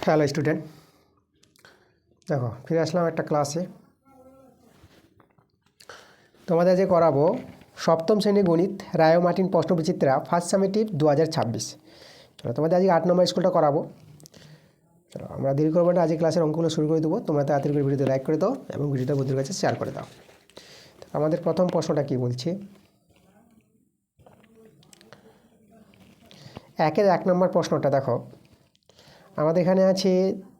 Hello student, দেখো ফিরে আসলাম একটা ক্লাসে। তোমাদের যে করাবো সপ্তম শ্রেণী গণিত রায় মার্টিন প্রশ্নবিচিত্রা ফার্স্ট সামেটিভ 2026। চলো তোমাদের আজকে 8 নম্বর স্কুলটা করাবো। চলো আমরা দেরি করবো না, আজকে ক্লাসের অঙ্কগুলো শুরু করে দেবো। তোমরা তাড়াতাড়ি করে ভিডিওতে লাইক করে দাও এবং ভিডিওটা বন্ধুদের কাছে শেয়ার করে দাও। আমাদের প্রথম প্রশ্নটা কি বলছে, 1 নম্বর প্রশ্নটা দেখো। আমাদের এখানে আছে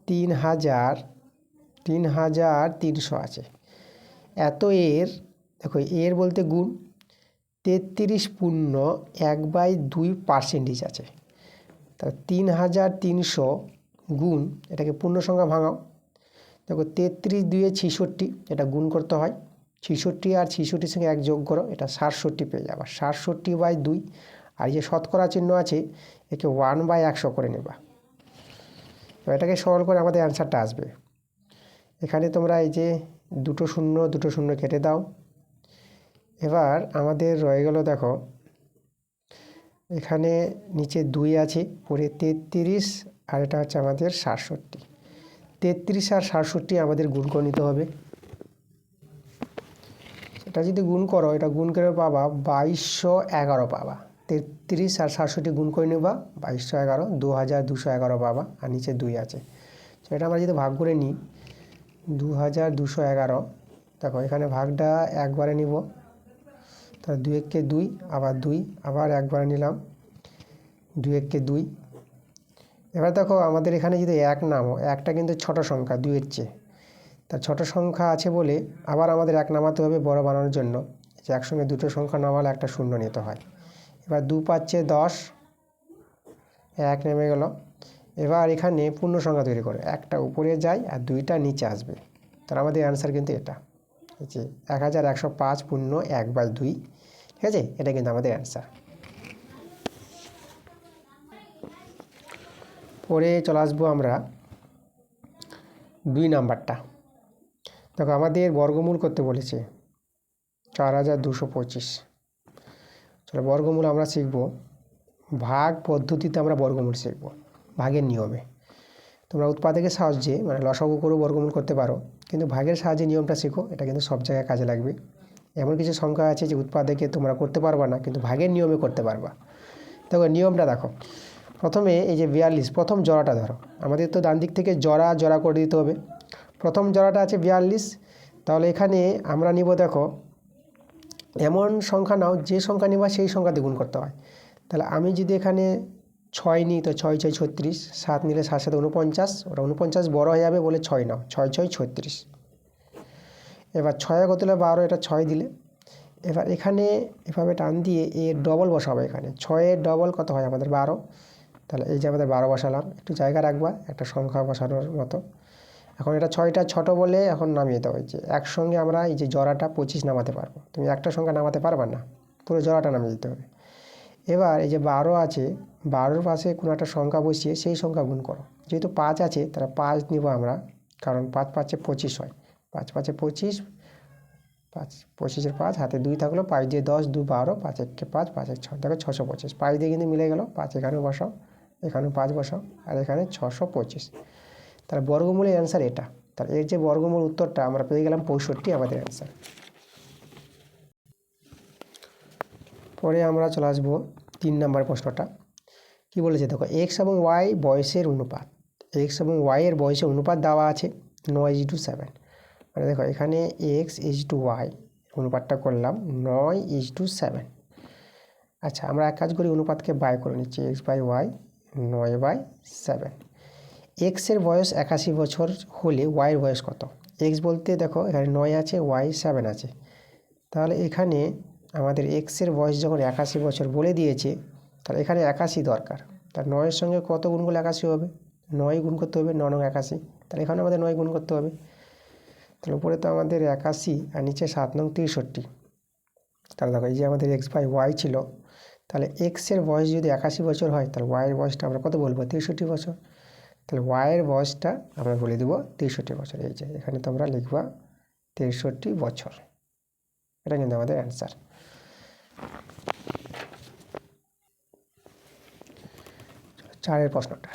3,300 আছে। এত এর দেখো, এর বলতে গুণ 33.1/2% আছে। তা 3,300 গুণ, এটাকে পূর্ণ সংখ্যা ভাঙাও। দেখো 33 2 66, এটা গুণ করতে হয়। 66 আর 66 সঙ্গে 1 যোগ করো, এটা 67 পেয়ে যাবে। 67/2, আর যে শতকরা চিহ্ন আছে একে 1/100 করে নেবা। এবার এটাকে সরল করে আমাদের অ্যান্সারটা আসবে। এখানে তোমরা এই যে দুটো শূন্য কেটে দাও। এবার আমাদের রয়ে গেল, দেখো এখানে নিচে 2 আছে, পরে 33, আর এটা হচ্ছে আমাদের 67। 33 আর 67 আমাদের গুণ করে নিতে হবে। এটা যদি গুণ করো, এটা গুণ করে পাবা 2211 পাবা। 33 আর 67 গুণ করে নেবা, 2211, 2211 পাবা। আর নিচে 2 আছে, তো এটা আমরা যদি ভাগ করে নিই 2211। দেখো এখানে ভাগটা একবারে নিব, তাহলে 2 একে 2, আবার 2, আবার একবারে নিলাম, 2 একে 2। এবার দেখো আমাদের এখানে যদি 1 নামো, একটা কিন্তু ছোট সংখ্যা 2 এর চেয়ে, তা ছোট সংখ্যা আছে বলে আবার আমাদের 1 নামাতে হবে বড় বানানোর জন্য। যে একসঙ্গে দুটো সংখ্যা নামালে একটা শূন্য নিতে হয়। এবার 2 পাচ্ছে 10, 1 নেমে গেল। এবার এখানে পূর্ণ সংখ্যা তৈরি করে একটা উপরে যায় আর 2টা নিচে আসবে। তাহলে আমাদের অ্যান্সার কিন্তু এটা, যে 1105 পূর্ণ 1/2। ঠিক আছে, এটা কিন্তু আমাদের অ্যান্সার। পরে চলে আসবো আমরা 2 নাম্বারটা। দেখো আমাদের বর্গমূল করতে বলেছে 4225। চলো বর্গমূল আমরা শিখব, ভাগ পদ্ধতিতে আমরা বর্গমূল শিখব, ভাগের নিয়মে। তোমরা উৎপাদকের সাহায্যে মানে লসাগু করে বর্গমূল করতে পারো, কিন্তু ভাগের সাহায্যে নিয়মটা শেখো, এটা কিন্তু সব জায়গায় কাজে লাগবে। এমন কিছু সংখ্যা আছে যে উৎপাদকে তোমরা করতে পারবা না, কিন্তু ভাগের নিয়মে করতে পারবা। দেখো নিয়মটা দেখো, প্রথমে এই যে 42, প্রথম জোড়াটা ধরো। আমাদের তো ডান দিক থেকে জোড়া করে দিতে হবে। প্রথম জোড়াটা আছে 42, তাহলে এখানে আমরা নিব, দেখো এমন সংখ্যা নাও যে সংখ্যা নিবা সেই সংখ্যাতে গুণ করতে হয়। তাহলে আমি যদি এখানে 6 নিই, তো 6 6 36, 7 নিলে 7 7 49, ওটা 49 বড় হয়ে যাবে বলে 6 নাও, 6 6 36। এবার 6 কত হলে 12, এটা 6 দিলে। এবার এখানে এভাবে টান দিয়ে এর ডবল বসাবো। এখানে 6 এর ডবল কত হয় আমাদের 12, তাহলে এই যে আমাদের 12 বসালাম। একটু জায়গা রাখবা একটা সংখ্যা বসানোর মতো। এখন এটা 6টা ছোটো বলে এখন নামিয়ে দেওয়া হয়েছে। একসঙ্গে আমরা এই যে জোড়াটা 25 নামাতে পারবো, তুমি একটা সংখ্যা নামাতে পারবা না, পুরো জোড়াটা নামিয়ে দিতে হবে। এবার এই যে 12 আছে, 12-র পাশে কোনো একটা সংখ্যা বসিয়ে সেই সংখ্যা গুণ করো। যেহেতু 5 আছে তাহলে 5 নিব আমরা, কারণ 5 5 25 হয়। 5 5 25, 5 25-এর 5 হাতে 2 থাকলো, 5 দিয়ে 10, 2 12, 5 1 5, 5 1 6, দেখো 625। 5 দিয়ে কিন্তু মিলে গেল, 5 এখানেও বসাও, এখানেও 5 বসাও, আর এখানে 625। তাহলে বর্গমূলের অ্যান্সার এটা। তাহলে এর যে বর্গমূল উত্তরটা আমরা পেয়ে গেলাম 65 আমাদের অ্যান্সার। পরে আমরা চলে আসবো 3 নম্বর প্রশ্নটা। কি বলেছে দেখো, এক্স এবং ওয়াই বয়সের অনুপাত। এক্স এবং ওয়াই এর বয়সের অনুপাত দেওয়া আছে 9:7। মানে দেখো এখানে x:y অনুপাতটা করলাম 9:7। আচ্ছা আমরা এক কাজ করি, অনুপাতকে বাই করে নিচ্ছি, x/y 9/7। এক্সের বয়স 81 বছর হলে ওয়াইয়ের বয়স কত? এক্স বলতে দেখো এখানে 9 আছে, ওয়াই 7 আছে। তাহলে এখানে আমাদের এক্সের বয়স যখন 81 বছর বলে দিয়েছে, তাহলে এখানে 81 দরকার। তার 9-এর সঙ্গে কত গুণ করলে 81 হবে? 9 গুণ করতে হবে, 9 9 81। তাহলে এখানে আমাদের 9 গুণ করতে হবে। তাহলে উপরে তো আমাদের 81 আর নিচে 7 9 63। তাহলে দেখো এই যে আমাদের x/y ছিল, তাহলে এক্সের বয়স যদি 81 বছর হয়, তাহলে ওয়াইয়ের বয়সটা আমরা কত বলবো? 63 বছর। তাহলে ওয়াইয়ের বয়সটা আমরা বলে দেবো 63 বছর। এই যে এখানে তোমরা লিখবা 63 বছর। এটা কিন্তু আমাদের অ্যান্সার। 4-এর প্রশ্নটা,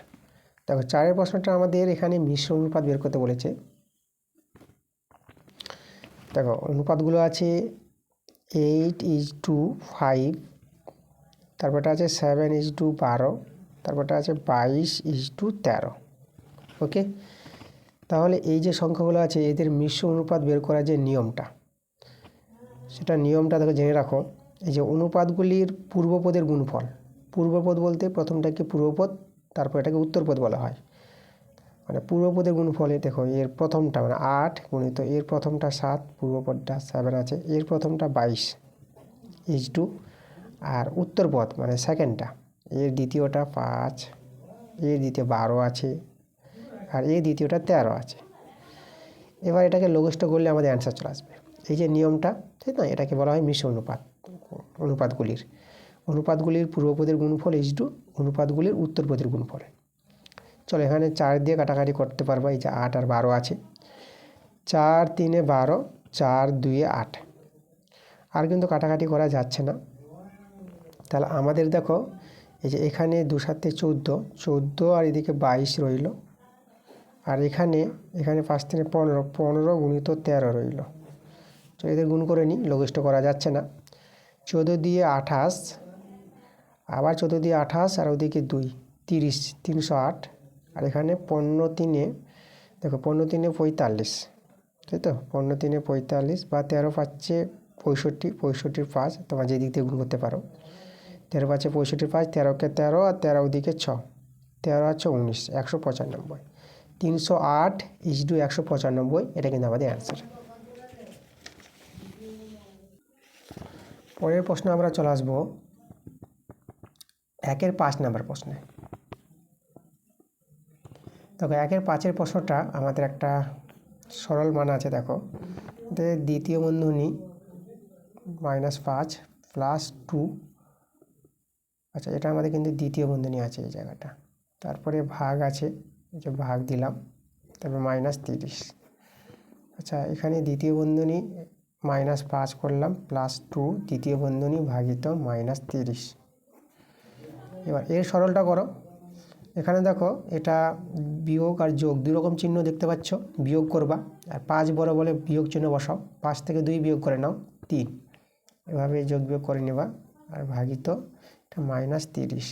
দেখো 4 প্রশ্নটা আমাদের এখানে মিশ্র অনুপাত বের করতে বলেছে। দেখো অনুপাতগুলো আছে 8:5, তারপরটা আছে 7:12, তারপরটা আছে 22:13। ওকে, তাহলে এই যে সংখ্যাগুলো আছে এদের মিশ্র অনুপাত বের করার যে নিয়মটা, সেটা নিয়মটা দেখো জেনে রাখো। এই যে অনুপাতগুলির পূর্বপদের গুণফল, পূর্বপদ বলতে প্রথমটাকে পূর্বপদ, তারপর এটাকে উত্তরপদ বলা হয়। মানে পূর্বপদের গুণফলে দেখো এর প্রথমটা মানে 8 গুণিত এর প্রথমটা 7, পূর্বপদটা 7 আছে, এর প্রথমটা 22:2, আর উত্তরপদ মানে সেকেন্ডটা এর দ্বিতীয়টা 5, এর দ্বিতীয় 12 আছে, আর এর দ্বিতীয়টা 13 আছে। এবার এটাকে লঘিষ্ঠ করলে আমাদের অ্যান্সার চলে আসবে। এই যে নিয়মটা, ঠিক না, এটাকে বলা হয় মিশ্র অনুপাত। অনুপাতগুলির পূর্বপদের গুণফল h2, অনুপাতগুলির উত্তরপদের গুণফল। চলো এখানে 4 দিয়ে কাটাকাটি করতে পারবো। এই যে 8 আর 12 আছে, 4 3 12, 4 2 8, আর কিন্তু কাটাকাটি করা যাচ্ছে না। তাহলে আমাদের দেখো এই যে এখানে 2 7 14, আর এদিকে 22 রইল, আর এখানে 5 3 15, 15 গুণিত 13 রইল। তো এদের গুণ করে নিই, লঘিষ্ঠ করা যাচ্ছে না। 14 দিয়ে 28, আবার 14 দিয়ে 28, আর ওদিকে 2 30, 308, আর এখানে 15 3, দেখো 15 3 45, তাই তো, 15 3 45 বা 13 পাচ্ছে 65, 65 5 তোমার যে দিক দিয়ে গুণ করতে পারো। 13 পাচ্ছে 65 5, 13কে 13, আর 13 ওদিকে 6, 13 আছে 19, 195। 308:195, এটা কিন্তু আমাদের অ্যান্সার। পরের প্রশ্নে আমরা চলে আসবো 1-এর 5 নাম্বার প্রশ্নে। দেখো 1-এর 5-এর প্রশ্নটা আমাদের একটা সরল মান আছে। দেখো দ্বিতীয় বন্ধনী -5 + 2, আচ্ছা এটা আমাদের কিন্তু দ্বিতীয় বন্ধনী আছে এই জায়গাটা, তারপরে ভাগ আছে, এই যে ভাগ দিলাম, তারপর -30। আচ্ছা এখানে দ্বিতীয় বন্ধনী -5 করলাম +2, দ্বিতীয় বন্ধনী ভাগিত -30। এবার এর সরলটা করো। এখানে দেখো এটা বিয়োগ আর যোগ দুই রকম চিহ্ন দেখতে পাচ্ছ, বিয়োগ করবা, আর 5 বড় বলে বিয়োগ চিহ্ন বসাও, 5 থেকে 2 বিয়োগ করে নাও 3, এভাবে যোগ বিয়োগ করে নেবা, আর ভাগিত এটা -30।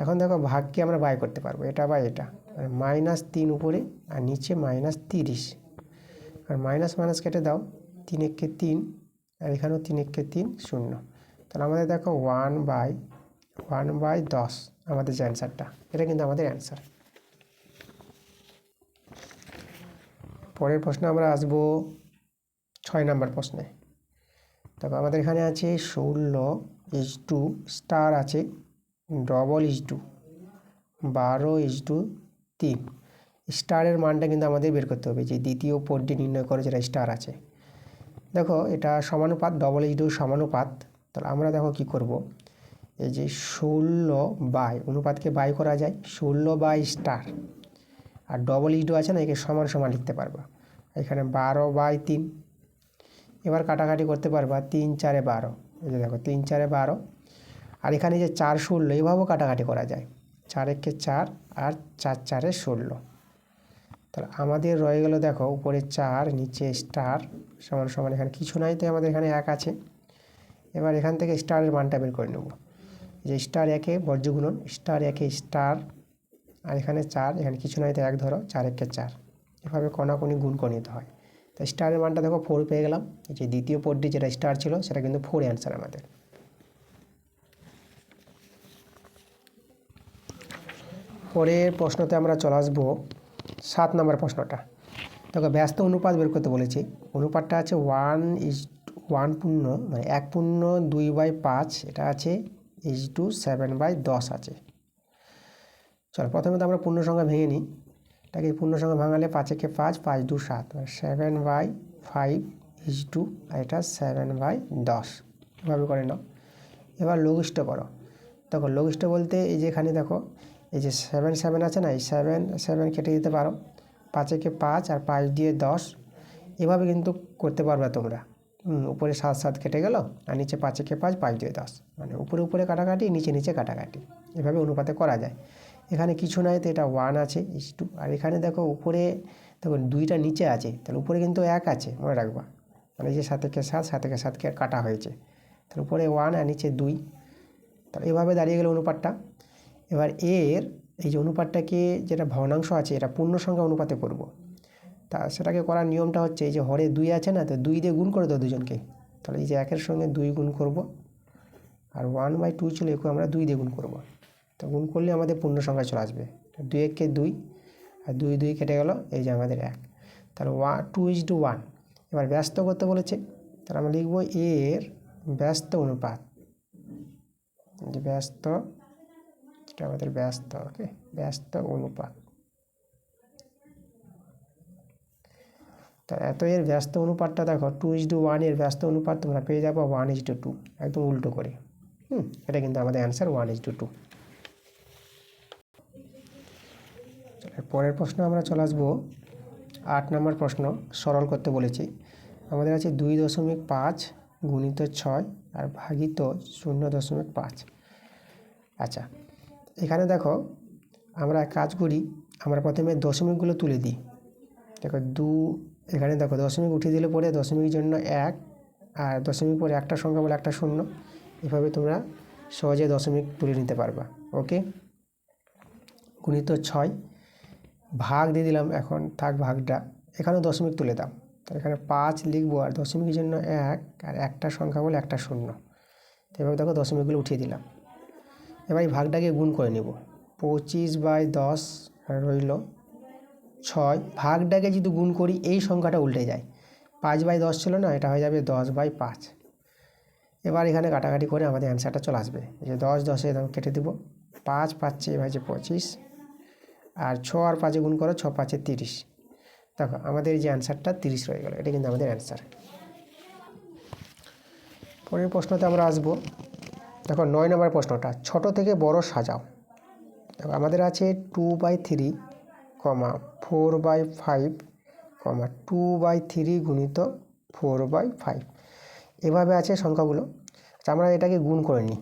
এখন দেখো ভাগকে আমরা বাই করতে পারবো, এটা বা এটা, -3 উপরে আর নিচে -30, আর মাইনাস মাইনাস কেটে দাও, 3 একে 3, আর এখানেও 3 একে 3 0। তাহলে আমাদের দেখো 1/10 আমাদের যে অ্যান্সারটা, এটা কিন্তু আমাদের অ্যান্সার। পরের প্রশ্নে আমরা আসবো 6 নাম্বার প্রশ্নে। দেখো আমাদের এখানে আছে 16:2 স্টার আছে, ডবল/2, 12/3। স্টারের মানটা কিন্তু আমাদের বের করতে হবে, যে দ্বিতীয় পদটি নির্ণয় করে যেটা স্টার আছে। দেখো এটা সমানুপাত, ডবল/2 সমানুপাত। তাহলে আমরা দেখো কি করব, এই যে 16 অনুপাতকে বাই করা যায়, 16 স্টার, আর ডবল/2 আছে না, একে সমান সমান লিখতে পারবা, এখানে 12/3। এবার কাটাকাটি করতে পারবা, 3 4 12, এই যে দেখো 3 4 12, আর এখানে যে 4 16, এইভাবেও কাটাকাটি করা যায়, 4 একে 4, আর 4 4 16। তাহলে আমাদের রয়ে গেল দেখো উপরে 4, নিচে স্টার, সমান সমান, এখানে কিছু নাই, তাই আমাদের এখানে 1 আছে। এবার এখান থেকে স্টারের মানটা বের করে নেব, যে স্টার 1-এ বর্জ্য গুণন, স্টার 1-এ স্টার, আর এখানে 4, এখানে কিছু নাই, তাই 1 ধরো, 4 একে 4, এভাবে কণাকণি গুণ করে নিতে হয়। তো স্টারের মানটা দেখো 4 পেয়ে গেলাম, এই যে দ্বিতীয় পদটি যেটা স্টার ছিল সেটা কিন্তু 4 অ্যান্সার আমাদের। পরের প্রশ্নতে আমরা চলে আসবো 7 নাম্বার প্রশ্নটা। দেখো ব্যস্ত অনুপাত বের করতে বলেছি। অনুপাতটা আছে 1 মানে 1/2/5, এটা আছে h2 7/10 আছে। চলো প্রথমে তো আমরা পূর্ণ সংখ্যা ভেঙে নিই, এটাকে পূর্ণ সংখ্যা ভাঙালে 5 একে 5, 5 2 7, 7/5 h2, আর এটা 7/10, এভাবে করে নাও। এবার লঘিষ্ঠ করো। দেখো লঘিষ্ঠ বলতে এই যে এখানে দেখো এই যে 7 7 আছে না, এই 7 7 কেটে দিতে পারো, 5 একে 5, আর 5 দিয়ে 10, এভাবে কিন্তু করতে পারবে তোমরা, উপরে 7 7 কেটে গেল, আর নিচে 5 একে 5 5 2 10, মানে উপরে উপরে কাটাকাটি, নিচে নিচে কাটাকাটি, এভাবে অনুপাতে করা যায়। এখানে কিছু নাই তো এটা 1 আছে ইস টু, আর এখানে দেখো উপরে দেখো 2টা নিচে আছে, তাহলে উপরে কিন্তু 1 আছে, মনে রাখবা, মানে এই যে 7 একে 7 7 একে 7 কে কাটা হয়েছে, তাহলে উপরে 1 আর নিচে 2, তাহলে এভাবে দাঁড়িয়ে গেল অনুপাতটা। এবার এর এই যে অনুপাতটাকে, যেটা ভগ্নাংশ আছে এটা পূর্ণ সংখ্যা অনুপাতে করব। তা সেটাকে করার নিয়মটা হচ্ছে, এই যে হরে 2 আছে না, তো 2 দিয়ে গুণ করে দাও দুজনকে, তাহলে এই যে 1 এর সঙ্গে 2 গুণ করব, আর 1/2 ছিল একে আমরা 2 দিয়ে গুণ করব, তো গুণ করলে আমাদের পূর্ণ সংখ্যা চলে আসবে। 2 একে 2, আর 2 2 কেটে গেল, এই যে আমাদের 1, তাহলে 2:1। এবার ব্যস্ত করতে বলেছে, তাহলে আমরা লিখব এর ব্যস্ত অনুপাত, যে ব্যস্ত, এটা আমাদের ব্যস্ত, ওকে, ব্যস্ত অনুপাত। তা এত এর ব্যস্ত অনুপাতটা দেখো 2:1 এর ব্যস্ত অনুপাত তোমরা পেয়ে যাবো 1:2, একদম উল্টো করে। এটা কিন্তু আমাদের অ্যান্সার 1:2। পরের প্রশ্ন আমরা চলে আসবো 8 নম্বর প্রশ্ন, সরল করতে বলেছি। আমাদের আছে 2.5 গুণিত 6 আর ভাগিত 0.5। আচ্ছা, এখানে দেখো আমরা কাজ করি, আমরা প্রথমে দশমিকগুলো তুলে দিই। দেখো এখানে দেখো দশমিক উঠিয়ে দিলে পরে দশমিকের জন্য 1, আর দশমিক পরে একটা সংখ্যা বলে একটা 0, এভাবে তোমরা সহজে দশমিক তুলে নিতে পারবা। ওকে, গুণিত 6, ভাগ দিয়ে দিলাম, এখন থাক ভাগটা, এখানেও দশমিক তুলে দাও, তাহলে এখানে 5 লিখবো, আর দশমিকের জন্য 1, আর একটা সংখ্যা বলে একটা 0, তো এভাবে দেখো দশমিকগুলো উঠিয়ে দিলাম। এবার এই ভাগটাকে গুণ করে নেব, 25/10 রইল 6, ভাগটাকে যদি গুণ করি এই সংখ্যাটা উল্টে যায়, 5/10 ছিল না, এটা হয়ে যাবে 10/5। এবার এখানে কাটাকাটি করে আমাদের অ্যান্সারটা চলে আসবে, এই যে 10 10 কেটে দেবো, 5 5 ভাজে 25, আর 6 আর 5 গুণ করো, 6 5 30। দেখো আমাদের যে অ্যান্সারটা 30 রয়ে গেল, এটা কিন্তু আমাদের অ্যান্সার। পরের প্রশ্নতে আমরা আসবো, দেখো 9 নম্বর প্রশ্নটা, ছোট থেকে বড় সাজাও। দেখো আমাদের আছে 2/3, 4/5, 2/3 গুণিত 4/5, এভাবে আছে সংখ্যাগুলো। আচ্ছা, আমরা এটাকে গুণ করে নিই,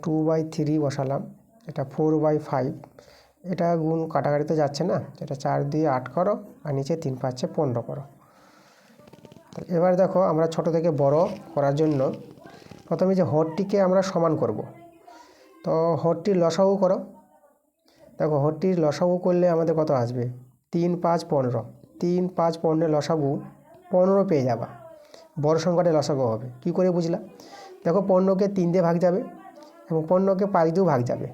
2/3 বসালাম, এটা 4/5, এটা গুণ কাটাকাটিতে যাচ্ছে না, এটা 4 দিয়ে 8 করো, আর নিচে 3 5 15 করো। এবার দেখো আমরা ছোট থেকে বড় করার জন্য প্রথমে যে হরটিকে আমরা সমান করব, তো হরটির লসাগু করো। দেখো হরটির লসাগু করলে আমাদের কত আসবে, 3 5 15, 3 5 15 লসাগু 15 পেয়ে যাবা, বড় সংখ্যাটা লসাগু হবে। কি করে বুঝলা, দেখো 15কে 3 দিয়ে ভাগ যাবে এবং 15কে 5 দিয়েও ভাগ যাবে,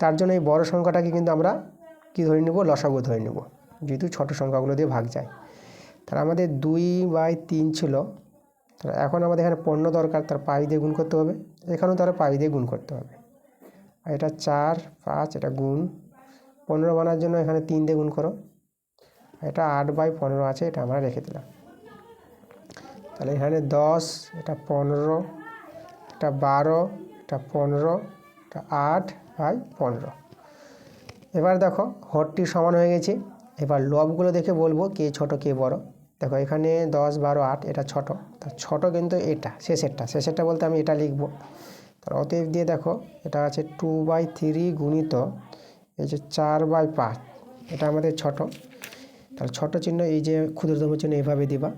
তার জন্য এই বড় সংখ্যাটাকে কিন্তু আমরা কি ধরে নেব, লসাগু ধরে নেব, যেহেতু ছোট সংখ্যাগুলো দিয়ে ভাগ যায়। তাহলে আমাদের 2/3 ছিল, তাহলে এখন আমাদের এখানে 15 দরকার, তার 5 দিয়ে গুণ করতে হবে, এখানেও তার 5 দিয়ে গুণ করতে হবে, আর এটা 4 5, এটা গুণ 15 বানার জন্য এখানে 3 দিয়ে গুণ করো, এটা 8/15 আছে, এটা আমরা রেখে দিলাম। তাহলে এখানে 10, এটা 15, এটা 12, এটা 15, এটা 8/15। এবার দেখো হরটি সমান হয়ে গেছে, এবার লবগুলো দেখে বলবো কে ছোট কে বড়। দেখো এখানে 10 12 8, এটা ছোট, তার ছোট কিন্তু এটা শেষেরটা বলতে আমি এটা লিখবো। তার অতএব দিয়ে দেখো এটা আছে 2/3 গুণিত এই যে 4/5, এটা আমাদের ছোট, তাহলে ছোট চিহ্ন এই যে ক্ষুদ্রতম চিহ্ন এইভাবে দিবা।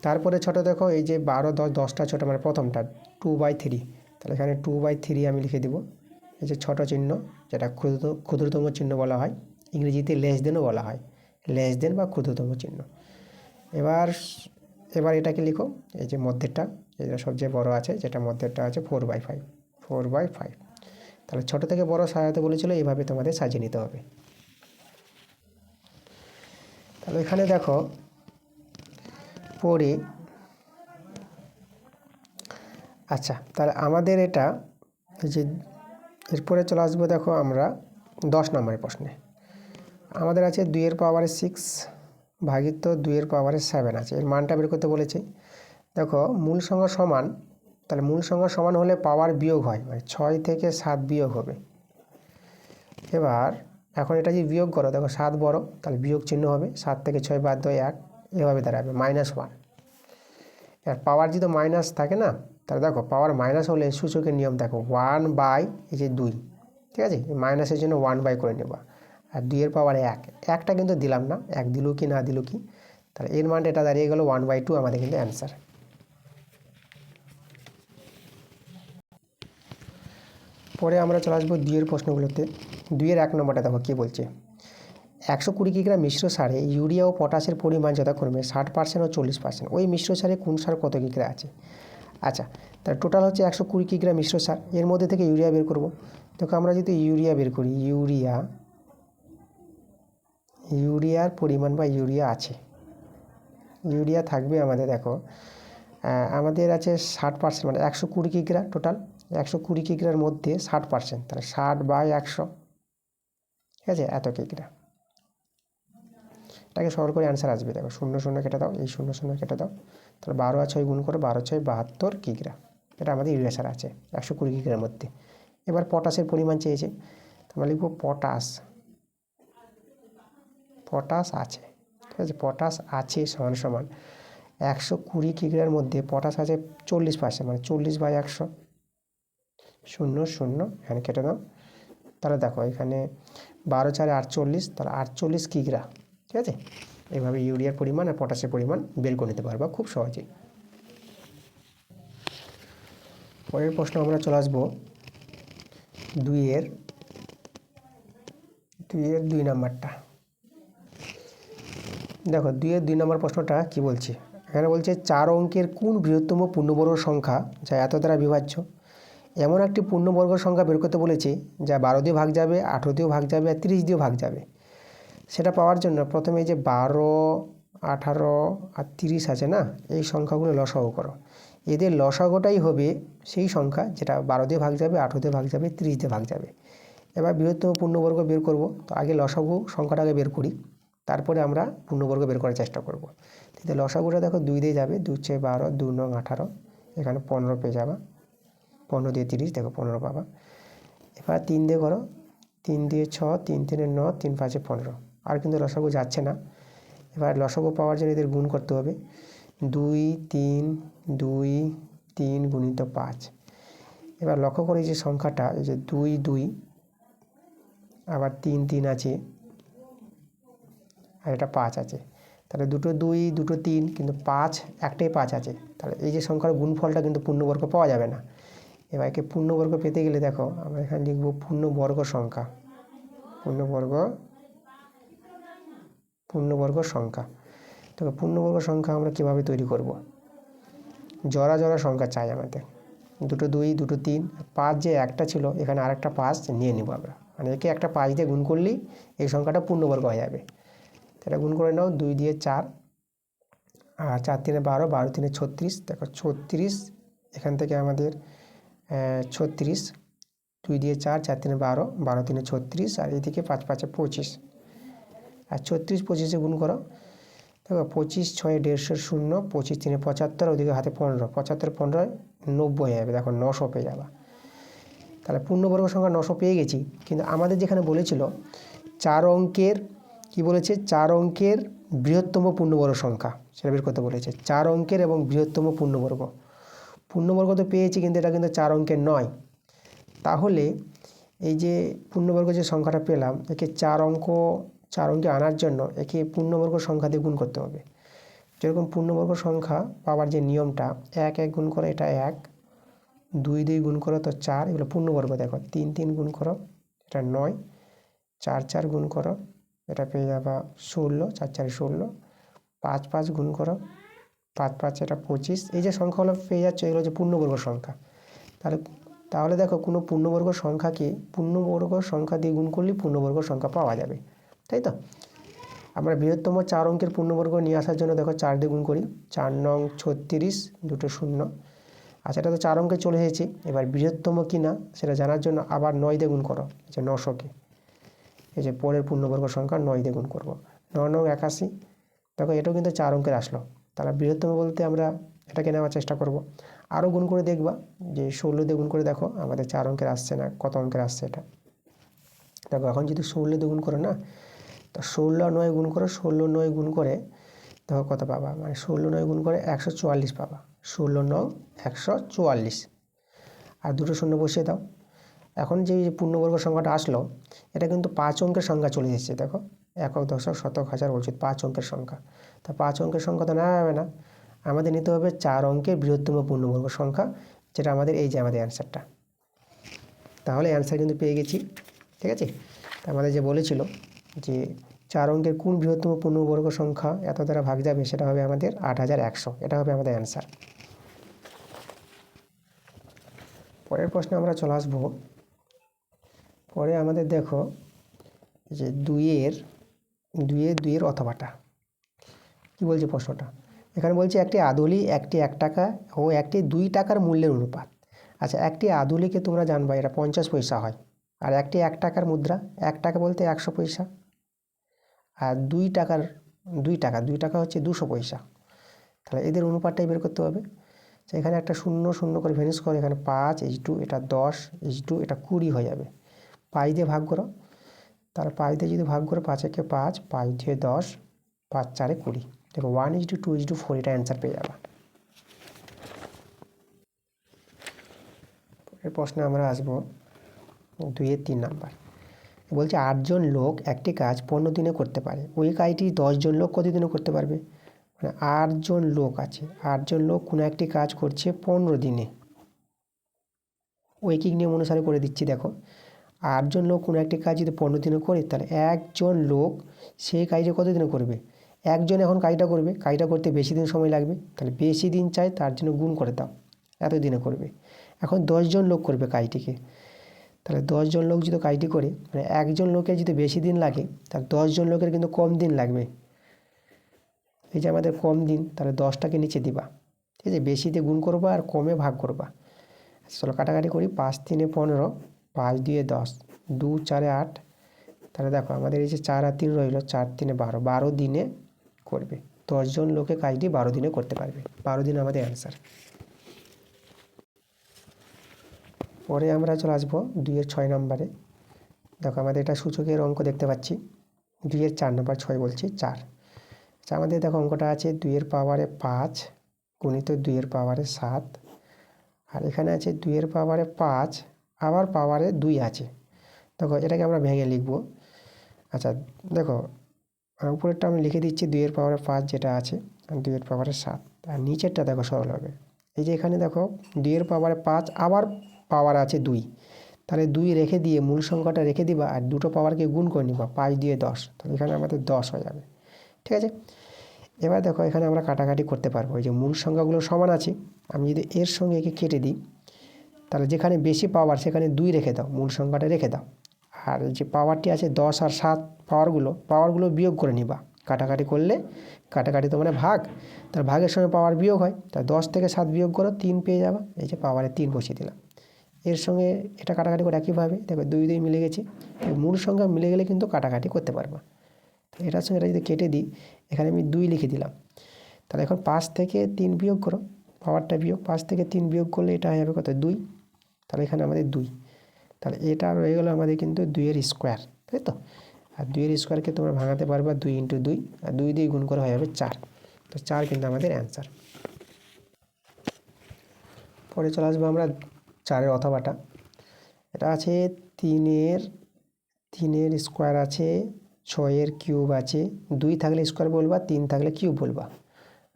তারপরে ছোট দেখো এই যে 12 10, 10টা ছোট, মানে প্রথমটা 2/3, তাহলে এখানে 2/3 আমি লিখে দিব, এই যে ছোট চিহ্ন, যেটা ক্ষুদ্রতম চিহ্ন বলা হয়, ইংরেজিতে লেস দেনও বলা হয়, লেস দেন বা ক্ষুদ্রতম চিহ্ন। এবার এটাকে লিখো, এই যে মধ্যেরটা, যেটা সবচেয়ে বড় আছে, যেটা মধ্যেরটা আছে 4/5। তাহলে ছোট থেকে বড় সাজাতে বলেছিল, এইভাবে তোমাদের সাজিয়ে নিতে হবে। তাহলে এখানে দেখো পরে, আচ্ছা তাহলে আমাদের এটা যে এরপরে চলে আসবো, দেখো আমরা 10 নম্বরের প্রশ্নে আমাদের আছে 2^6 ভাগিত 2^7 আছে, এর মানটা বের করতে বলেছে। দেখো মূল সংখ্যা সমান, তাহলে মূল সংখ্যা সমান হলে পাওয়ার বিয়োগ হয়, মানে 6 থেকে 7 বিয়োগ হবে। এবার এখন এটা যদি বিয়োগ করো, দেখো 7 বড়, তাহলে বিয়োগ চিহ্ন হবে, 7 থেকে 6 বাদ 2 1, এভাবে দাঁড়াবে -1। আর পাওয়ার যদি মাইনাস থাকে না, তাহলে দেখো পাওয়ার মাইনাস হলে সূচকের নিয়ম দেখো 1/2, ঠিক আছে, মাইনাসের জন্য 1/, করে নেবা। আর 2 এর পাওয়ার 1, একটা কিন্তু দিলাম না, 1 দিল কি না দিল কি, তাহলে এর মানটা এটা দাঁড়িয়ে গেল 1/2 আমাদের কিন্তু অ্যান্সার। পরে আমরা চলে আসবো 2 এর প্রশ্নগুলোতে। 2 এর 1 নম্বরটা দেখো কী বলছে, 120 কিগ্রা মিশ্র সারে ইউরিয়া ও পটাশের পরিমাণ যথাক্রমে 60% ও 40%, ওই মিশ্র সারে কোন সার কত কিগ্রা আছে। আচ্ছা, তাহলে টোটাল হচ্ছে 120 কিগ্রা মিশ্র সার, এর মধ্যে থেকে ইউরিয়া বের করব। দেখো আমরা যদি ইউরিয়া বের করি, ইউরিয়ার পরিমাণ বা ইউরিয়া আছে, ইউরিয়া থাকবে আমাদের, দেখো আমাদের আছে 60%, মানে 120 কিগ্রা টোটাল, 120 কিগ্রার মধ্যে 60%, তাহলে 60/100, ঠিক আছে, এত কিগ্রা। এটাকে সরল করে অ্যান্সার আসবে, দেখো 0 0 কেটে দাও, এই 0 0 কেটে দাও, তাহলে 12 আর 6 গুণ করে 12 6 72 কিগ্রা, এটা আমাদের ইউরিয়া সার আছে 120 কিগ্রার মধ্যে। এবার পটাশের পরিমাণ চেয়েছে, আমরা লিখব পটাশ আছে, ঠিক আছে, পটাশ আছে সমান সমান 120 কিগ্রার মধ্যে পটাশ আছে 40%, মানে 40/100, 0 0 এখানে কেটে দাও, তাহলে দেখো এখানে 12 4 48, তাহলে 48 কিগ্রা, ঠিক আছে। এইভাবে ইউরিয়ার পরিমাণ আর পটাশের পরিমাণ বের করে নিতে পারবা খুব সহজেই। পরের প্রশ্ন আমরা চলে আসবো 2 এর 2 নম্বরটা। দেখো 2 এর 2 নম্বর প্রশ্নটা কি বলছে, এখানে বলছে 4 অঙ্কের কোন বৃহত্তম পূর্ণবর্গ সংখ্যা যা এত দ্বারা বিভাজ্য। এমন একটি পূর্ণবর্গ সংখ্যা বের করতে বলেছে যা 12 দিয়ে ভাগ যাবে, 18 দিয়েও ভাগ যাবে আর 30 দিয়েও ভাগ যাবে। সেটা পাওয়ার জন্য প্রথমে এই যে 12, 18 আর 30 আছে না, এই সংখ্যাগুলো লসাগু করো। এদের লসাগুটাই হবে সেই সংখ্যা যেটা 12 দিয়ে ভাগ যাবে, 18 দিয়ে ভাগ যাবে, 30 দিয়ে ভাগ যাবে। এবার বৃহত্তম পূর্ণবর্গ বের করব, তো আগে লসাগু সংখ্যাটাকে বের করি, তারপরে আমরা পূর্ণবর্গ বের করার চেষ্টা করব। কিন্তু লসাগুটা দেখো 2 দিয়ে যাবে, 2 6 12, 2 9 18, এখানে 15 পেয়ে যাবা, 15 দিয়ে 30, দেখো 15 পাবা। এবার 3 দিয়ে করো, 3 দিয়ে 6, 3 3 9, 3 5 15, আর কিন্তু লসাগু যাচ্ছে না। এবার লসাগু পাওয়ার জন্য এদের গুণ করতে হবে, 2 3 2 3 গুণিত 5। এবার লক্ষ্য করি যে সংখ্যাটা এই যে 2 2, আবার 3 3 আছে, আর এটা 5 আছে, তাহলে দুটো 2 দুটো 3, কিন্তু 5 একটাই 5 আছে, তাহলে এই যে সংখ্যার গুণফলটা কিন্তু পূর্ণবর্গ পাওয়া যাবে না। এবার একে পূর্ণবর্গ পেতে গেলে দেখো আমরা এখানে লিখব পূর্ণবর্গ সংখ্যা, পূর্ণবর্গ সংখ্যা। তো পূর্ণবর্গ সংখ্যা আমরা কীভাবে তৈরি করব, জোড়া জোড়া সংখ্যা চাই আমাদের, দুটো 2 দুটো 3, 5 যে একটা ছিল এখানে আরেকটা 5 নিয়ে নিব আমরা, মানে একে একটা 5 দিয়ে গুণ করলেই এই সংখ্যাটা পূর্ণবর্গ হয়ে যাবে। এটা গুণ করে নাও, 2 দিয়ে 4, আর 4 3 12, 12 3 36, দেখো 36, এখান থেকে আমাদের 36, 2 দিয়ে 4, 4 3 12, 12 3 36, আর এদিকে 5 5 25, আর 36 25 গুণ করো, দেখো 25 6 150 0, 25 3 75, ওদিকে হাতে 15, 75 15 90 হয়ে যাবে, দেখো 900 পেয়ে যাবা। তাহলে পূর্ণবর্গ সংখ্যা 900 পেয়ে গেছি, কিন্তু আমাদের যেখানে বলেছিল 4 অঙ্কের, কি বলেছে, 4 অঙ্কের বৃহত্তম পূর্ণবর্গ সংখ্যা সেটা বের করতে বলেছে। 4 অঙ্কের এবং বৃহত্তম পূর্ণবর্গ তো পেয়েছি, কিন্তু এটা কিন্তু 4 অঙ্কের নয়। তাহলে এই যে পূর্ণবর্গ যে সংখ্যাটা পেলাম, একে 4 অঙ্কে আনার জন্য একে পূর্ণবর্গ সংখ্যা দিয়ে গুণ করতে হবে। যেরকম পূর্ণবর্গ সংখ্যা পাওয়ার যে নিয়মটা, 1 1 গুণ করো, এটা 1, 2 2 গুণ করো তো 4, এগুলো পূর্ণবর্গ। দেখো 3 3 গুণ করো, এটা 9, 4 4 গুণ করো, এটা পেয়ে যাবা 16, 4 4 16, 5 5 গুণ করো, 5 5 এটা 25, এই যে সংখ্যাগুলো পেয়ে যাচ্ছে এগুলো হচ্ছে পূর্ণবর্গ সংখ্যা। তাহলে দেখো কোনো পূর্ণবর্গ সংখ্যাকে পূর্ণবর্গ সংখ্যা দিয়ে গুণ করলেই পূর্ণবর্গ সংখ্যা পাওয়া যাবে, তাই তো। আমরা বৃহত্তম 4 অঙ্কের পূর্ণবর্গ নিয়ে আসার জন্য দেখো 4 দিয়ে গুণ করি, 4 9 36, দুটো 0। আচ্ছা, এটা তো 4 অঙ্কে চলে এসেছি, এবার বৃহত্তম কি না সেটা জানার জন্য আবার 9 দিয়ে গুণ করো, যে 900কে, এই যে পরের পূর্ণবর্গ সংখ্যা 9 দিয়ে গুণ করবো, 9 9 81, দেখো এটাও কিন্তু 4 অঙ্কের আসলো। তাহলে বৃহত্তম বলতে আমরা এটাকে নেওয়ার চেষ্টা করব। আরও গুণ করে দেখবা, যে 16 দিয়ে গুণ করে দেখো আমাদের 4 অঙ্কের আসছে না, কত অঙ্কের আসছে এটা। দেখো এখন যদি 16 দিয়ে গুণ করো না, তো 16 9 গুণ করো, 16 9 গুণ করে দেখো কত পাবা, মানে 16 9 গুণ করে 144 পাবা, 16×9 = 144 আর দুটো শূন্য বসিয়ে দাও। এখন যে পূর্ণবর্গ সংখ্যাটা আসলো এটা কিন্তু 5 অঙ্কের সংখ্যা চলে এসেছে। দেখো একক, দশক, শতক, হাজার, অযুত 5 অঙ্কের সংখ্যা। তা 5 অঙ্কের সংখ্যা তো নেওয়া যাবে না, আমাদের নিতে হবে 4 অঙ্কের বৃহত্তম পূর্ণবর্গ সংখ্যা, যেটা আমাদের এই যে আমাদের অ্যান্সারটা। তাহলে অ্যান্সার কিন্তু পেয়ে গেছি। ঠিক আছে, তা আমাদের যে বলেছিল যে 4 অঙ্কের কোন বৃহত্তম পূর্ণবর্গ সংখ্যা এত দ্বারা ভাগ যাবে, সেটা হবে আমাদের 8100। এটা হবে আমাদের অ্যান্সার। পরের প্রশ্নে আমরা চলে আসবো। পরে আমাদের দেখো যে দুইয়ের অথবাটা কি বলছে প্রশ্নটা। এখানে বলছে একটি আদুলি একটি 1 টাকা ও একটি 2 টাকার মূল্যের অনুপাত। আচ্ছা, একটি আদুলিকে তোমরা জানবা এটা 50 পয়সা হয়, আর একটি 1 টাকার মুদ্রা, 1 টাকা বলতে 100 পয়সা, আর 2 টাকা হচ্ছে 200 পয়সা। তাহলে এদের অনুপাতটাই বের করতে হবে। এখানে একটা শূন্য শূন্য করে ভ্যানিশ করে, এখানে 5:2, এটা 10:2, এটা 20 হয়ে যাবে। পাই দিয়ে ভাগ করো, তার পাই দিয়ে যদি ভাগ করো 5 একে 5, 5 দিয়ে 10, 5 4 20। দেখো 1:2:4 এটা অ্যান্সার পেয়ে যাবে। পরের প্রশ্নে আমরা আসবো 2-এর 3 নাম্বার। বলছে 8 জন লোক একটি কাজ 15 দিনে করতে পারে, ওই কাজটি 10 জন লোক কত দিনে করতে পারবে? মানে 8 জন লোক আছে, 8 জন লোক কোনো একটি কাজ করছে 15 দিনে। ঐকিক নিয়ম অনুসারে করে দিচ্ছি। দেখো 8 জন লোক কোনো একটি কাজ যদি 15 দিনে করে, তাহলে একজন লোক সেই কাজটা কত দিনে করবে? একজন এখন কাজটা করবে, কাজটা করতে বেশি দিন সময় লাগবে, তাহলে বেশি দিন চাই, তার জন্য গুণ করে দাও, এত দিনে করবে। এখন 10 জন লোক করবে কাজটিকে, তাহলে 10 জন লোক যদি কাজটি করে, মানে একজন লোকের যদি বেশি দিন লাগে, তাহলে 10 জন লোকের কিন্তু কম দিন লাগবে। এই যে আমাদের কম দিন, তাহলে 10টাকে নিচে দিবা। ঠিক আছে, বেশি দিয়ে গুণ করবা আর কমে ভাগ করবা। চলো কাটাকাটি করি। 5 3 15, 5 2 10, 2 4 8। তাহলে দেখো আমাদের এই যে 4 আর 3 রইল, 4 3 12, 12 দিনে করবে। 10 জন লোকে কাজটি 12 দিনে করতে পারবে। 12 দিন আমাদের অ্যান্সার। পরে আমরা চলে আসবো 2-এর 6 নম্বরে। দেখো আমাদের এটা সূচকের অঙ্ক দেখতে পাচ্ছি। 2-এর 4 নম্বর, 6 বলছি 4। আচ্ছা, আমাদের দেখো অঙ্কটা আছে 2-এর পাওয়ারে 5 গুণিত 2-এর পাওয়ারে 7, আর এখানে আছে 2-এর পাওয়ারে 5 আবার পাওয়ারে 2 আছে। দেখো এটাকে আমরা ভেঙে লিখব। আচ্ছা দেখো উপরেরটা আমি লিখে দিচ্ছি 2-এর পাওয়ারে 5 যেটা আছে, আর 2-এর পাওয়ারে 7, আর নিচেরটা দেখো সরল হবে। এই যে এখানে দেখো 2-এর পাওয়ারে 5 আবার পাওয়ার আছে 2, তাহলে 2 রেখে দিয়ে মূল সংখ্যাটা রেখে দিবা, আর দুটো পাওয়ারকে গুণ করে নিবা, 5 দিয়ে 10, তাহলে এখানে আমাদের 10 হয়ে যাবে। ঠিক আছে, এবার দেখো এখানে আমরা কাটাকাটি করতে পারবো। এই যে মূল সংখ্যাগুলো সমান আছে, আমি যদি এর সঙ্গে একে কেটে দিই, তাহলে যেখানে বেশি পাওয়ার সেখানে 2 রেখে দাও, মূল সংখ্যাটা রেখে দাও। আর যে পাওয়ারটি আছে 10 আর 7, পাওয়ারগুলো বিয়োগ করে নিবা। কাটাকাটি করলে, কাটাকাটি তো মানে ভাগ, তার ভাগের সঙ্গে পাওয়ার বিয়োগ হয়, তা 10 থেকে 7 বিয়োগ করো, 3 পেয়ে যাবা। এই যে পাওয়ারে 3 বসিয়ে দিলাম। এর সঙ্গে এটা কাটাকাটি করে একইভাবে দেখো 2 2 মিলে গেছে। মূল সংখ্যা মিলে গেলে কিন্তু কাটাকাটি করতে পারবা। তো এটার সঙ্গে এটা যদি কেটে দিই, এখানে আমি 2 লিখে দিলাম। তাহলে এখন 5 থেকে 3 বিয়োগ করো, পাওয়ারটা বিয়োগ, 5 থেকে 3 বিয়োগ করলে এটা হয়ে যাবে কত? 2। তাহলে এখানে আমাদের 2, তাহলে এটা রয়ে গেলো আমাদের কিন্তু 2-এর স্কোয়ার, তাই তো। আর 2-এর স্কোয়ারকে তোমরা ভাঙাতে পারবা 2 × 2, আর 2 দিয়ে গুণ করা হয়ে যাবে 4। তো 4 কিন্তু আমাদের অ্যান্সার। পরে চলে আসবো আমরা 4-এর অথবাটা। এটা আছে 3-এর স্কোয়ার আছে, 6-এর কিউব আছে। 2 থাকলে স্কোয়ার বলবা, 3 থাকলে কিউব বলবা।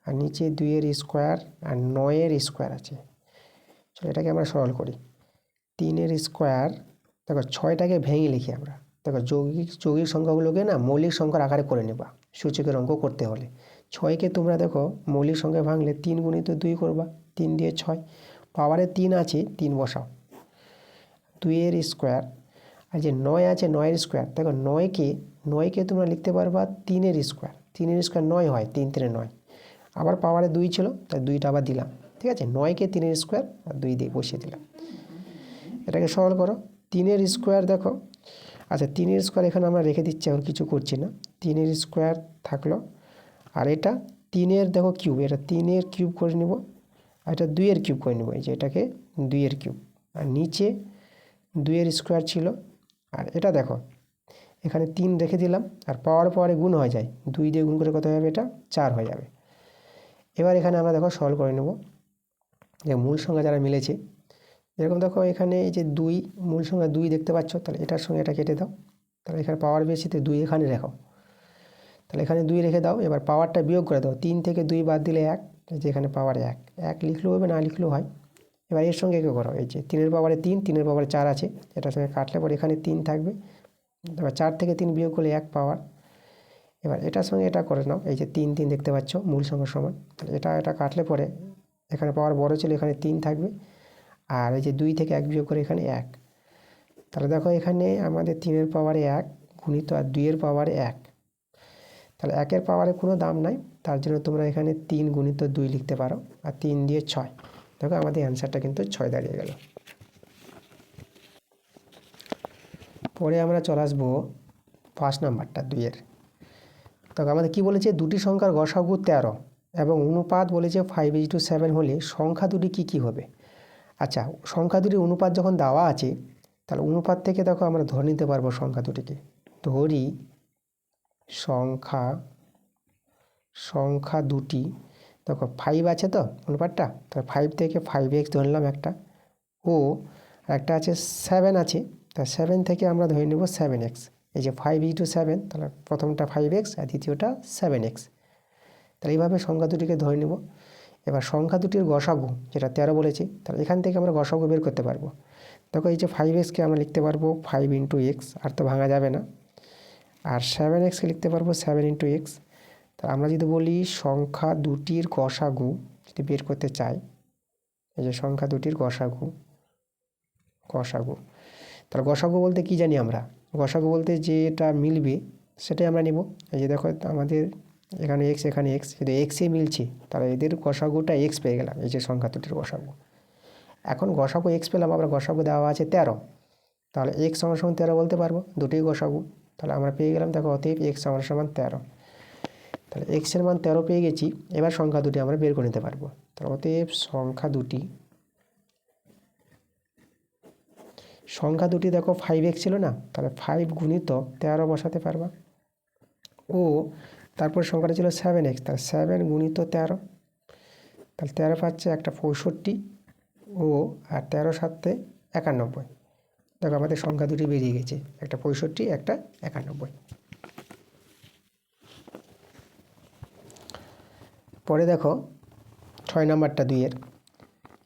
আর নিচে 2-এর স্কোয়ার আর 9-এর স্কোয়ার আছে। চলো এটাকে আমরা সরল করি। 3-এর স্কোয়ার, দেখো 6টাকে ভেঙে লিখি আমরা। দেখো যৌগিক সংখ্যাগুলোকে না মৌলিক সংখ্যার আকারে করে নেবা সূচকের অঙ্ক করতে হলে। 6কে তোমরা দেখো মৌলিক সংখ্যা ভাঙলে 3 × 2 করবা, 3 দিয়ে 6, পাওয়ারে 3 আছে, 3 বসাও। 2-এর স্কোয়ার, আর যে 9 আছে 9-এর স্কোয়ার, দেখো 9কে তোমরা লিখতে পারবা 3-এর স্কোয়ার। 3-এর স্কোয়ার 9 হয়, 3 3 9। আবার পাওয়ারে 2 ছিল, তাই 2টা আবার দিলাম। ঠিক আছে, 9কে 3-এর স্কোয়ার আর 2 দিয়ে বসিয়ে দিলাম। এটাকে সরল করো। 3-এর স্কোয়ার দেখো, আচ্ছা 3-এর স্কোয়ার এখানে আমরা রেখে দিচ্ছি, এখন কিছু করছি না। 3-এর স্কোয়ার থাকলো, আর এটা 3-এর দেখো কিউব, এটা 3-এর কিউব করে নেব, আর এটা 2-এর কিউব করে নেব। এই যে এটাকে 2-এর কিউব, আর নিচে 2-এর স্কোয়ার ছিল, আর এটা দেখো এখানে 3 রেখে দিলাম, আর পাওয়ারে গুণ হয়ে যায়, 2 দিয়ে গুণ করে কত হবে? এটা 4 হয়ে যাবে। এবার এখানে আমরা দেখো সলভ করে নেব। যে মূল সংখ্যা যারা মিলেছে, এরকম দেখো এখানে এই যে 2 মূল সংখ্যা 2 দেখতে পাচ্ছ, তাহলে এটার সঙ্গে এটা কেটে দাও। তাহলে এখানে পাওয়ার বেশিতে 2 এখানে রেখো, তাহলে এখানে 2 রেখে দাও। এবার পাওয়ারটা বিয়োগ করে দাও, 3 থেকে 2 বাদ দিলে 1, যেখানে পাওয়ার 1 লিখলেও হবে, না লিখলেও হয়। এবার এর সঙ্গে কী করো, এই যে 3 পাওয়ারে 3, 3 পাওয়ারে 4 আছে, এটার সঙ্গে কাটলে পরে এখানে 3 থাকবে। এবার 4 থেকে 3 বিয়োগ করলে 1 পাওয়ার। এবার এটার সঙ্গে এটা করে নাও, এই যে 3 3 দেখতে পাচ্ছ মূল সংখ্যার সমান, তাহলে এটা কাটলে পরে এখানে পাওয়ার বড় ছিল, এখানে 3 থাকবে। আর এই যে 2 থেকে 1 বিয়োগ করে এখানে 1, তাহলে দেখো এখানে আমাদের 3 পাওয়ারে 1 গুণিত আর 2 পাওয়ারে 1, তাহলে 1 পাওয়ারে কোনো দাম নাই, তার জন্য তোমরা এখানে 3 গুণিত 2 লিখতে পারো, আর 3 দিয়ে 6। দেখো আমাদের অ্যান্সারটা কিন্তু 6 দাঁড়িয়ে গেল। পরে আমরা চলে আসবো 5 নাম্বারটা 2 দেখো আমাদের কী বলেছে, দুটি সংখ্যার গসাগু 13 এবং অনুপাত বলেছে 5:7 হলে সংখ্যা দুটি কী হবে। আচ্ছা, সংখ্যা দুটির অনুপাত যখন দেওয়া আছে, তাহলে অনুপাত থেকে দেখো আমরা ধরে নিতে পারবো সংখ্যা দুটিকে। ধরি সংখ্যা দুটি, দেখো 5 আছে তো অনুপাতটা, তাহলে 5 থেকে 5x ধরলাম একটা, ও একটা আছে 7 আছে, তা 7 থেকে আমরা ধরে নেব 7x। এই যে 5:7, তাহলে প্রথমটা 5x আর দ্বিতীয়টা 7x। তাহলে এইভাবে সংখ্যা দুটিকে ধরে নেব। এবার সংখ্যা দুটির গসাগু যেটা 13 বলেছি, তাহলে এখান থেকে আমরা গসাগু বের করতে পারবো। দেখো এই যে 5xকে আমরা লিখতে পারবো 5 × x, আর তো ভাঙা যাবে না। আর 7xকে লিখতে পারবো 7 × x। তা আমরা যদি বলি সংখ্যা দুটির গসাগু যদি বের করতে চাই, এই যে সংখ্যা দুটির গসাগু, তাহলে গসাগু বলতে কি জানি আমরা, গসাগু বলতে যেটা মিলবে সেটাই আমরা নিব। এই যে দেখো আমাদের এখানে x, এখানে x, যদি এক্সে মিলছে তাহলে এদের গসাগুটা x পেয়ে গেলাম, এই যে সংখ্যা দুটির গসাগু। এখন গসাগু x পেলাম, আবার গসাগু দেওয়া আছে 13, তাহলে x = 13 বলতে পারবো, দুটোই গসাগু। তাহলে আমরা পেয়ে গেলাম, দেখো অতএব x = 13। তাহলে x এর মান 13 পেয়ে গেছি। এবার সংখ্যা দুটি আমরা বের করে নিতে পারবো। তাহলে অতএব সংখ্যা দুটি দেখো 5x ছিল না, তাহলে 5 গুণিত 13 বসাতে পারবা, ও তারপর সংখ্যাটা ছিল 7x, তাহলে 7 গুণিত 13, তাহলে 13 পাচ্ছে একটা 65, ও আর 13 7 91। দেখো আমাদের সংখ্যা দুটি বেরিয়ে গেছে, একটা 65, একটা 91। পরে দেখো 6 নাম্বারটা 2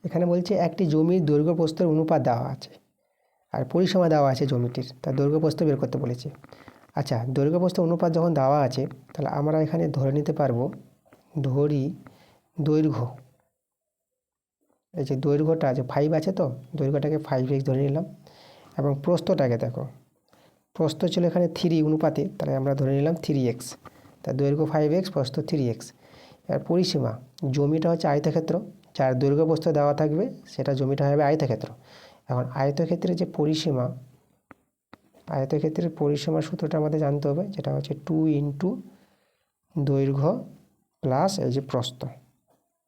এখানে বলছে একটি জমির দৈর্ঘ্য প্রস্থের অনুপাত দেওয়া আছে আর পরিসীমা দেওয়া আছে জমিটির, তার দৈর্ঘ্য প্রস্থ বের করতে বলেছে। আচ্ছা, দৈর্ঘ্য প্রস্থ অনুপাত যখন দেওয়া আছে, তাহলে আমরা এখানে ধরে নিতে পারবো, ধরি দৈর্ঘ্য, এই যে দৈর্ঘ্যটা যে 5 আছে তো, দৈর্ঘ্যটাকে 5x ধরে নিলাম, এবং প্রস্থটাকে দেখো, প্রস্থ ছিল এখানে 3 অনুপাতে, তাহলে আমরা ধরে নিলাম 3x, তার দৈর্ঘ্য 5x, প্রস্থ 3x। আর পরিসীমা, জমিটা হচ্ছে আয়তক্ষেত্র, যার দৈর্ঘ্য প্রস্থ দেওয়া থাকবে সেটা জমিটা হবে আয়তক্ষেত্র। এখন আয়তক্ষেত্রের যে পরিসীমা, আয়তক্ষেত্রের পরিসীমার সূত্রটা আমাদের জানতে হবে, যেটা হচ্ছে 2 × দৈর্ঘ্য প্লাস এই যে প্রস্থ,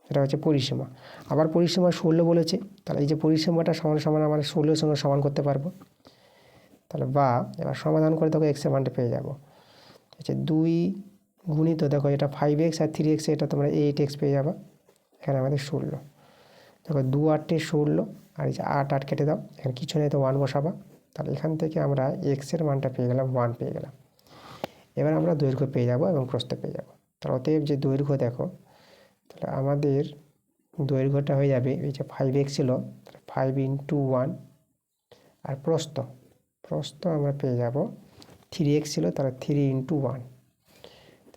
এটা হচ্ছে পরিসীমা। আবার পরিসীমা 16 বলেছে, তাহলে এই যে পরিসীমাটা সমান সমান আমরা 16 সঙ্গে সমান করতে পারবো। তাহলে বা এবার সমাধান করে দেখো x এর মানটা পেয়ে যাবো, হচ্ছে 2 গুণিত, দেখো এটা 5x আর 3x, এটা তোমরা 8x পেয়ে যাবে, এখানে আমাদের 16। দেখো 2 8 16, আর এই যে 8 8 কেটে দাও, এখানে কিছু নেই তো 1 বসাবা, তাহলে এখান থেকে আমরা x এর মানটা পেয়ে গেলাম 1 পেয়ে গেলাম। এবার আমরা দৈর্ঘ্য পেয়ে যাব এবং প্রস্থ পেয়ে যাব। তাহলে অতএব যে দৈর্ঘ্য দেখো, তাহলে আমাদের দৈর্ঘ্যটা হয়ে যাবে, এই যে 5x ছিল 5 × 1, আর প্রস্থ আমরা পেয়ে যাব 3x ছিল, তাহলে 3 × 1,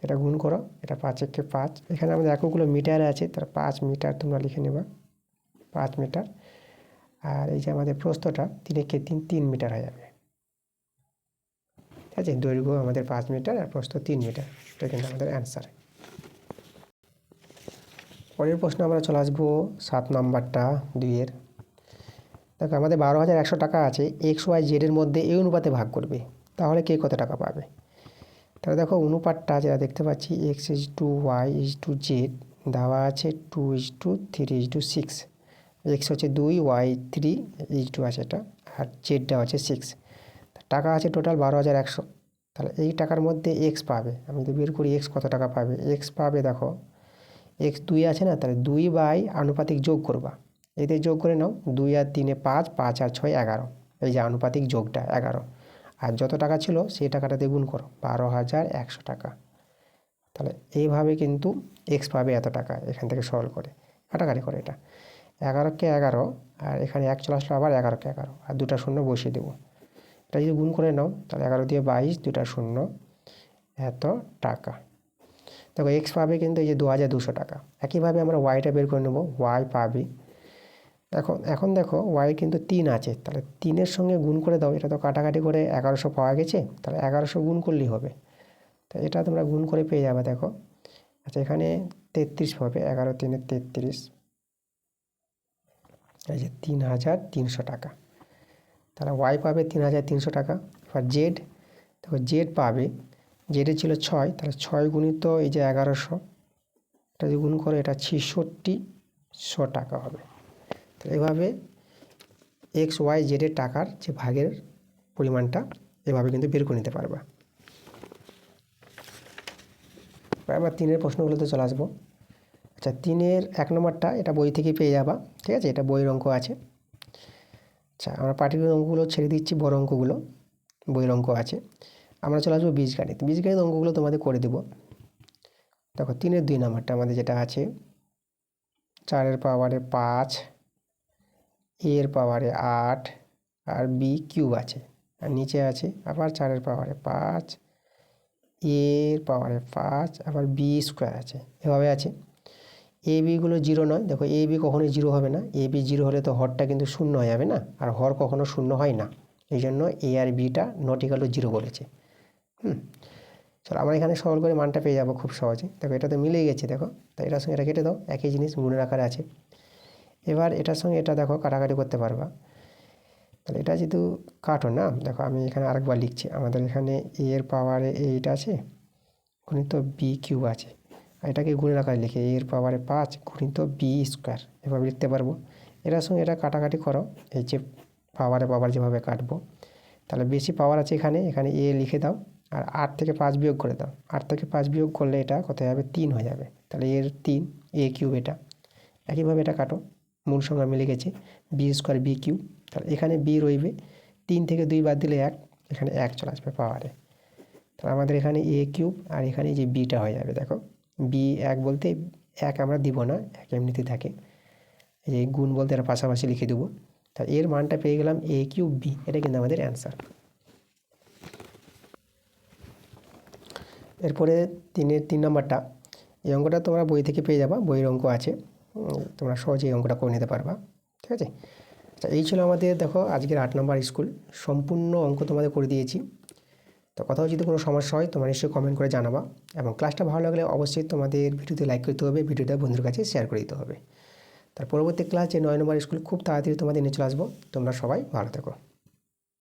এটা গুণ করো, এটা 5 একে 5, এখানে আমাদের এককগুলো মিটারে আছে, তাহলে 5 মিটার তোমরা লিখে নেবা, 5 মিটার। আর এই যে আমাদের প্রস্থটা 3 একে 3, 3 মিটার হয়ে যাবে, ঠিক আছে। দৈর্ঘ্য আমাদের 5 মিটার আর প্রস্থ 3 মিটার, এটা কিন্তু আমাদের অ্যান্সার। পরের প্রশ্ন আমরা চলে আসবো 7 নাম্বারটা 2 দেখো আমাদের 12,100 টাকা আছে, XYZ এর মধ্যে এই অনুপাতে ভাগ করবে, তাহলে কে কত টাকা পাবে। তাহলে দেখো অনুপাতটা যেটা দেখতে পাচ্ছি, x:y:z দেওয়া আছে 2:3:6, x হচ্ছে 2, y 3, h2 আছে এটা, আর জেডটা হচ্ছে 6। টাকা আছে টোটাল 12,100, তাহলে এই টাকার মধ্যে x পাবে, আমি যদি বের করি x কত টাকা পাবে, x পাবে দেখো x 2 আছে না, তাহলে 2 বাই আনুপাতিক যোগ করবা, এদের যোগ করে নাও, 2 আর 3 5, 5 আর 6 11, এই যে আনুপাতিক যোগটা 11, আর যত টাকা ছিল সেই টাকাটা দিয়ে গুণ করো, 12,100 টাকা। তাহলে এইভাবে কিন্তু এক্স পাবে এত টাকা, এখান থেকে সরল করে কাটাকাটি করে এটা 11কে 11, আর এখানে 1 চলে আসলো, আবার 11কে 11, আর 2টা শূন্য বসিয়ে দেবো। এটা যদি গুণ করে নাও তাহলে 11 দিয়ে 22, 2টা শূন্য, এত টাকা। দেখো এক্স পাবে কিন্তু এই যে 2,200 টাকা। একইভাবে আমরা ওয়াইটা বের করে নেব, ওয়াই পাবে, এখন দেখো ওয়াই কিন্তু 3 আছে, তাহলে 3-এর সঙ্গে গুণ করে দাও, এটা তো কাটাকাটি করে 1100 পাওয়া গেছে, তাহলে 1100 গুণ করলেই হবে। তো এটা তোমরা গুণ করে পেয়ে যাবে। দেখো আচ্ছা, এখানে 33 পাবে, 11 3 33, এই যে 3,300 টাকা। তাহলে ওয়াই পাবে 3,300 টাকা। এবার জেড, দেখো জেড পাবে, জেডে ছিল 6, তাহলে 6 গুণিত এই যে 1100, এটা যদি গুণ করে এটা 6600 টাকা হবে। তাহলে এভাবে এক্স ওয়াই জেডের টাকার যে ভাগের পরিমাণটা এভাবে কিন্তু বের করে নিতে পারবা। আমরা 3-এর প্রশ্নগুলোতে চলে আসবো। আচ্ছা, 3-এর 1 নম্বরটা এটা বই থেকে পেয়ে যাবা, ঠিক আছে, এটা বইয়ের অঙ্ক আছে। আচ্ছা, আমরা পাটিগণিত অঙ্কগুলো ছেড়ে দিচ্ছি, বড় অঙ্কগুলো বইয়ের অঙ্ক আছে। আমরা চলে আসবো বীজগণিত। বীজগণিত অঙ্কগুলো তোমাদের করে দেবো। দেখো 3-এর 2 নম্বরটা আমাদের যেটা আছে, 4-এর পাওয়ারে 5, এর পাওয়ারে 8, আর বি কিউব আছে, আর নিচে আছে আবার 4-এর পাওয়ারে 5, এর পাওয়ারে 5, আবার বি স্কোয়ার আছে, এভাবে আছে। এ বিগুলো 0 নয়, দেখো এ বি কখনোই 0 হবে না, এ বি 0 হলে তো হরটা কিন্তু শূন্য হয়ে যাবে না, আর হর কখনো শূন্য হয় না, এই জন্য এ আর বিটা নট ইকুয়াল টু 0 বলেছে। চলো আমরা এখানে সরল করে মানটা পেয়ে যাবো খুব সহজে। দেখো এটা তো মিলেই গেছে, দেখো, তাই এটার সঙ্গে এটা কেটে দাও, একই জিনিস গুণের আকারে আছে। এবার এটার সঙ্গে এটা দেখো কাটাকাটি করতে পারবা। তাহলে এটা যেহেতু কাটো না, দেখো আমি এখানে আরেকবার লিখছি, আমাদের এখানে এ এর পাওয়ারে এইটা আছে, গুণিত বি কিউব আছে, আর এটাকে গুণের আকারে লিখে এর পাওয়ারে 5 গুণিত বি স্কোয়ার, এভাবে লিখতে পারবো। এটার সঙ্গে এটা কাটাকাটি করো, এই যে পাওয়ার যেভাবে কাটবো, তাহলে বেশি পাওয়ার আছে এখানে, এখানে এ লিখে দাও, আর 8 থেকে 5 বিয়োগ করে দাও, 8 থেকে 5 বিয়োগ করলে এটা কত যাবে, 3 হয়ে যাবে। তাহলে এর 3, এ কিউব এটা। একইভাবে এটা কাটো, মূল সংখ্যা মিলে গেছে, বি স্কোয়ার বি কিউব, তাহলে এখানে বি রইবে, 3 থেকে 2 বাদ দিলে 1, এখানে 1 চলে আসবে পাওয়ারে। তাহলে আমাদের এখানে এ কিউব, আর এখানে যে বিটা হয়ে যাবে, দেখো বি 1 বলতে 1 আমরা দিব না, 1 এমনিতেই থাকে, এই গুণ বলতে এর পাশাপাশি লিখে দেবো। তাহলে এর মানটা পেয়ে গেলাম এ কিউব বি, এটা কিন্তু আমাদের অ্যান্সার। এরপরে 3-এর 3 নম্বরটা, এই অঙ্কটা তোমরা বই থেকে পেয়ে যাবা, বইয়ের অঙ্ক আছে, তোমরা সহজে এই অঙ্কটা করে নিতে পারবা, ঠিক আছে। আচ্ছা, এই ছিল আমাদের দেখো আজকের 8 নম্বর স্কুল, সম্পূর্ণ অঙ্ক তোমাদের করে দিয়েছি। তো কোথাও যদি কোনো সমস্যা হয় তোমরা নিশ্চয়ই কমেন্ট করে জানাবা, এবং ক্লাসটা ভালো লাগলে অবশ্যই তোমাদের ভিডিওতে লাইক করতে হবে, ভিডিওটা বন্ধুর কাছে শেয়ার করে দিতে হবে। তার পরবর্তী ক্লাস যে 9 নম্বর স্কুল খুব তাড়াতাড়ি তোমাদের নিয়ে চলে আসবো। তোমরা সবাই ভালো থেকো।